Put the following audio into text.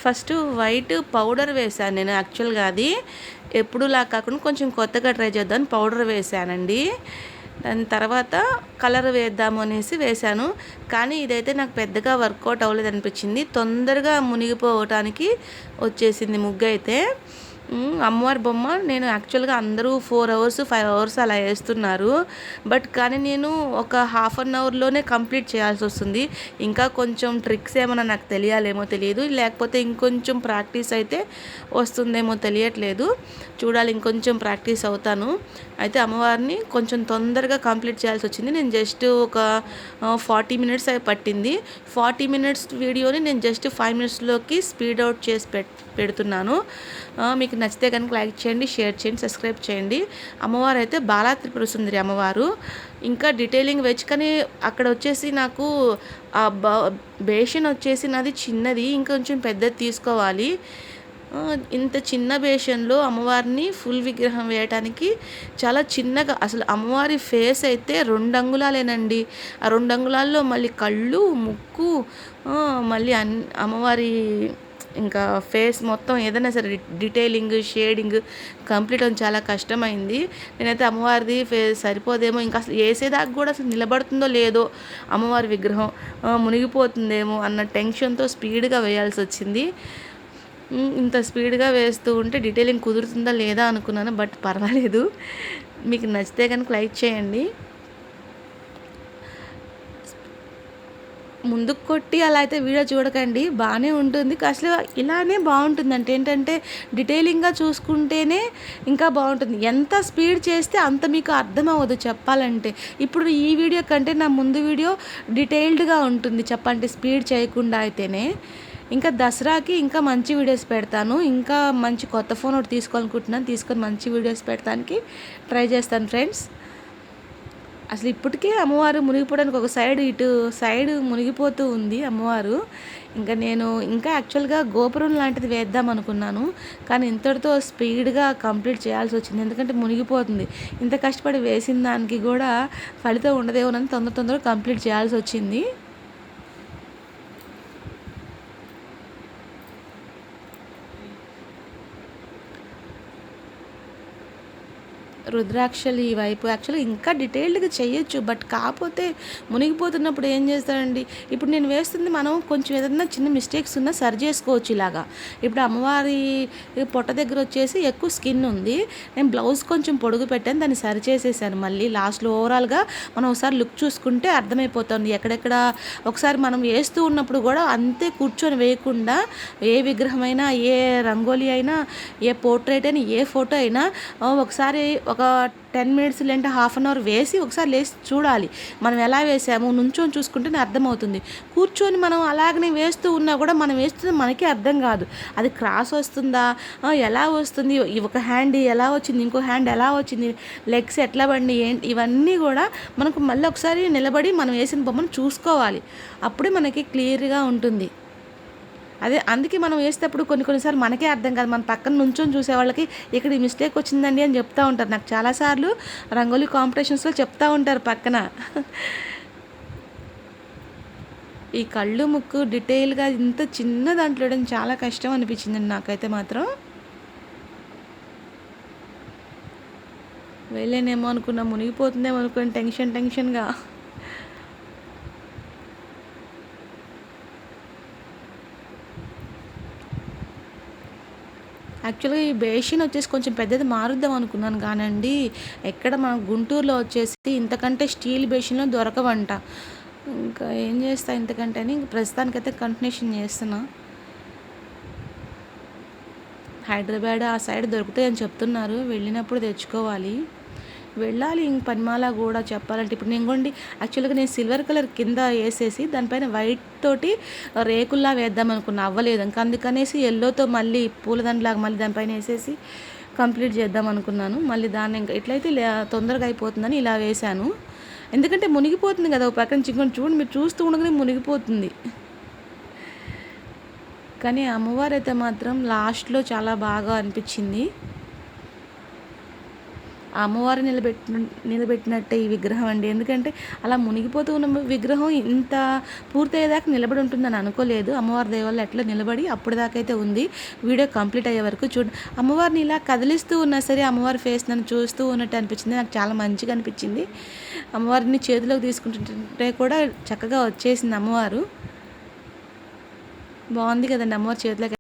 First white powder వేశాను నేను. యాక్చువల్గా అది ఎప్పుడులా కాకుండా కొంచెం కొత్తగా ట్రై చేద్దామని పౌడర్ వేశానండి. దాని తర్వాత కలర్ వేద్దాము అనేసి వేశాను. కానీ ఇదైతే నాకు పెద్దగా వర్కౌట్ అవ్వలేదు అనిపించింది. తొందరగా మునిగిపోవటానికి వచ్చేసింది ముగ్గు అయితే. అమ్మవారి బొమ్మ నేను యాక్చువల్గా అందరూ 4 అవర్స్ 5 అవర్స్ అలా వేస్తున్నారు. కానీ నేను ఒక హాఫ్ అన్ అవర్లోనే కంప్లీట్ చేయాల్సి వస్తుంది. ఇంకా కొంచెం ట్రిక్స్ ఏమైనా నాకు తెలియాలేమో తెలియదు, లేకపోతే ఇంకొంచెం ప్రాక్టీస్ అయితే వస్తుందేమో తెలియట్లేదు. చూడాలి, ఇంకొంచెం ప్రాక్టీస్ అవుతాను. అయితే అమ్మవారిని కొంచెం తొందరగా కంప్లీట్ చేయాల్సి వచ్చింది. నేను జస్ట్ ఒక 40 మినిట్స్ అయి పట్టింది. 40 మినిట్స్ వీడియోని నేను జస్ట్ 5 మినిట్స్లోకి స్పీడ్ అవుట్ చేసి పెడుతున్నాను. మీకు నచ్చితే కనుక లైక్ చేయండి, షేర్ చేయండి, సబ్స్క్రైబ్ చేయండి. అమ్మవారు అయితే బాలా త్రిపుర సుందరి అమ్మవారు. ఇంకా డీటెయిలింగ్ వేయచ్చు, కానీ అక్కడ వచ్చేసి నాకు ఆ బేషన్ వచ్చేసి నాది చిన్నది, ఇంకొంచెం పెద్దది తీసుకోవాలి. ఇంత చిన్న బేషన్లో అమ్మవారిని ఫుల్ విగ్రహం వేయటానికి చాలా చిన్నగా, అసలు అమ్మవారి ఫేస్ అయితే 2 అంగుళాలేనండి. ఆ 2 అంగుళాల్లో మళ్ళీ కళ్ళు, ముక్కు, మళ్ళీ అమ్మవారి ఇంకా ఫేస్ మొత్తం ఏదైనా సరే డీటెయిలింగ్, షేడింగ్ కంప్లీట్ అని చాలా కష్టమైంది. నేనైతే అమ్మవారిది ఫేస్ సరిపోదేమో, ఇంకా అసలు వేసేదాకా కూడా అసలు నిలబడుతుందో లేదో అమ్మవారి విగ్రహం, మునిగిపోతుందేమో అన్న టెన్షన్తో స్పీడ్గా వేయాల్సి వచ్చింది. ఇంత స్పీడ్గా వేస్తూ ఉంటే డీటెయిలింగ్ కుదురుతుందా లేదా అనుకున్నాను. బట్ పర్వాలేదు. మీకు నచ్చితే కనుక లైక్ చేయండి. ముందుకు కొట్టి అలా అయితే వీడియో చూడకండి, బాగానే ఉంటుంది. అసలు ఇలానే బాగుంటుంది. అంటే ఏంటంటే డీటెయిలింగ్గా చూసుకుంటేనే ఇంకా బాగుంటుంది. ఎంత స్పీడ్ చేస్తే అంత మీకు అర్థం అవ్వదు చెప్పాలంటే. ఇప్పుడు ఈ వీడియో కంటే నా ముందు వీడియో డీటెయిల్డ్గా ఉంటుంది చెప్పండి, స్పీడ్ చేయకుండా అయితేనే. ఇంకా దసరాకి ఇంకా మంచి వీడియోస్ పెడతాను. ఇంకా మంచి కొత్త ఫోన్ ఒకటి తీసుకోవాలనుకుంటున్నాను. తీసుకొని మంచి వీడియోస్ పెట్టడానికి ట్రై చేస్తాను ఫ్రెండ్స్. అసలు ఇప్పటికే అమ్మవారు మునిగిపోవడానికి ఒక ఇటు సైడ్ మునిగిపోతూ ఉంది అమ్మవారు. నేను యాక్చువల్గా గోపురం లాంటిది వేద్దాం అనుకున్నాను, కానీ ఇంతటితో స్పీడ్గా కంప్లీట్ చేయాల్సి వచ్చింది. ఎందుకంటే మునిగిపోతుంది. ఇంత కష్టపడి వేసిన దానికి కూడా ఫలితం ఉండదేమోనని తొందరగా కంప్లీట్ చేయాల్సి వచ్చింది. రుద్రాక్షలు ఈ వైపు యాక్చువల్గా ఇంకా డీటెయిల్డ్గా చేయొచ్చు, బట్ కాకపోతే మునిగిపోతున్నప్పుడు ఏం చేస్తారండి. ఇప్పుడు నేను వేస్తుంది మనం కొంచెం ఏదైనా చిన్న మిస్టేక్స్ ఉన్నా సరి చేసుకోవచ్చు ఇలాగా. ఇప్పుడు అమ్మవారి పొట్ట దగ్గర వచ్చేసి ఎక్కువ స్కిన్ ఉంది. నేను బ్లౌజ్ కొంచెం పొడుగు పెట్టాను, దాన్ని సరి చేసేసాను. మళ్ళీ లాస్ట్లో ఓవరాల్గా మనం ఒకసారి లుక్ చూసుకుంటే అర్థమైపోతుంది. ఎక్కడెక్కడ ఒకసారి మనం వేస్తూ ఉన్నప్పుడు కూడా అంతే కూర్చొని వేయకుండా, ఏ విగ్రహమైనా, ఏ రంగోలీ అయినా, ఏ పోర్ట్రేట్ అయినా, ఏ ఫోటో అయినా ఒకసారి ఒక 10 మినిట్స్ లేదంటే హాఫ్ అన్ అవర్ వేసి ఒకసారి లేసి చూడాలి మనం ఎలా వేసాము. నుంచొని చూసుకుంటేనే అర్థమవుతుంది. కూర్చొని మనం అలాగనే వేస్తూ ఉన్నా కూడా మనం వేస్తుంది మనకే అర్థం కాదు. అది క్రాస్ వస్తుందా, ఎలా వస్తుంది, ఒక హ్యాండ్ ఎలా వచ్చింది, ఇంకో హ్యాండ్ ఎలా వచ్చింది, లెగ్స్ ఎట్లా బండి, ఏంటి, ఇవన్నీ కూడా మనకు మళ్ళీ ఒకసారి నిలబడి మనం వేసిన బొమ్మను చూసుకోవాలి. అప్పుడే మనకి క్లియర్గా ఉంటుంది. అందుకే మనం వేసేటప్పుడు కొన్నిసార్లు మనకే అర్థం కాదు. మన పక్కన నుంచొని చూసే వాళ్ళకి ఇక్కడ ఈ మిస్టేక్ వచ్చిందండి అని చెప్తూ ఉంటారు. నాకు చాలాసార్లు రంగోలీ కాంపిటీషన్స్లో చెప్తూ ఉంటారు పక్కన. ఈ కళ్ళు, ముక్కు డీటెయిల్గా ఇంత చిన్న దాంట్లో వేయడం చాలా కష్టం అనిపించిందండి నాకైతే మాత్రం. వెళ్ళేనేమో అనుకున్నా, మునిగిపోతుందేమో అనుకుని టెన్షన్గా. యాక్చువల్గా ఈ బేసిన్ వచ్చేసి కొంచెం పెద్దది మారుద్దాం అనుకున్నాను, కానండి ఎక్కడ మన గుంటూరులో వచ్చేసి ఇంతకంటే స్టీల్ బేసిన్లో దొరకవంట. ఇంకా ఏం చేస్తా ఇంతకంటే అని ప్రస్తుతానికైతే కంటిన్యూషన్ చేస్తున్నా. హైదరాబాద్ ఆ సైడ్ దొరుకుతాయని చెప్తున్నారు, వెళ్ళినప్పుడు తెచ్చుకోవాలి. వెళ్ళాలి పనిమాల కూడా చెప్పాలంటే. ఇప్పుడు నేను యాక్చువల్గా నేను సిల్వర్ కలర్ కింద వేసేసి దానిపైన వైట్ తోటి రేకుల్లా వేద్దాం అనుకున్నా, అవ్వలేదు. ఇంకా అందుకనేసి ఎల్లోతో మళ్ళీ పూలదండలాగా మళ్ళీ దానిపైన వేసేసి కంప్లీట్ చేద్దాం అనుకున్నాను. మళ్ళీ దాన్ని ఇంకా ఎట్లయితే తొందరగా అయిపోతుందని ఇలా వేశాను. ఎందుకంటే మునిగిపోతుంది కదా ఒక పక్కన చికెన్. చూడండి, మీరు చూస్తూ ఉండగానే మునిగిపోతుంది. కానీ అమ్మవారు అయితే మాత్రం లాస్ట్లో చాలా బాగా అనిపించింది. ఆ అమ్మవారు నిలబెట్టినట్టే ఈ విగ్రహం అండి. ఎందుకంటే అలా మునిగిపోతూ ఉన్న విగ్రహం ఇంత పూర్తయ్యేదాకా నిలబడి ఉంటుందని అనుకోలేదు. అమ్మవారి దయ వల్ల ఎట్లా నిలబడి అప్పటిదాకైతే ఉంది. వీడియో కంప్లీట్ అయ్యే వరకు అమ్మవారిని ఇలా కదిలిస్తూ ఉన్నా సరే అమ్మవారి ఫేస్ నన్ను చూస్తూ ఉన్నట్టు అనిపించింది. నాకు చాలా మంచిగా అనిపించింది. అమ్మవారిని చేతిలోకి తీసుకుంటుంటే కూడా చక్కగా వచ్చేసింది అమ్మవారు. బాగుంది కదండి అమ్మవారి చేతిలోకి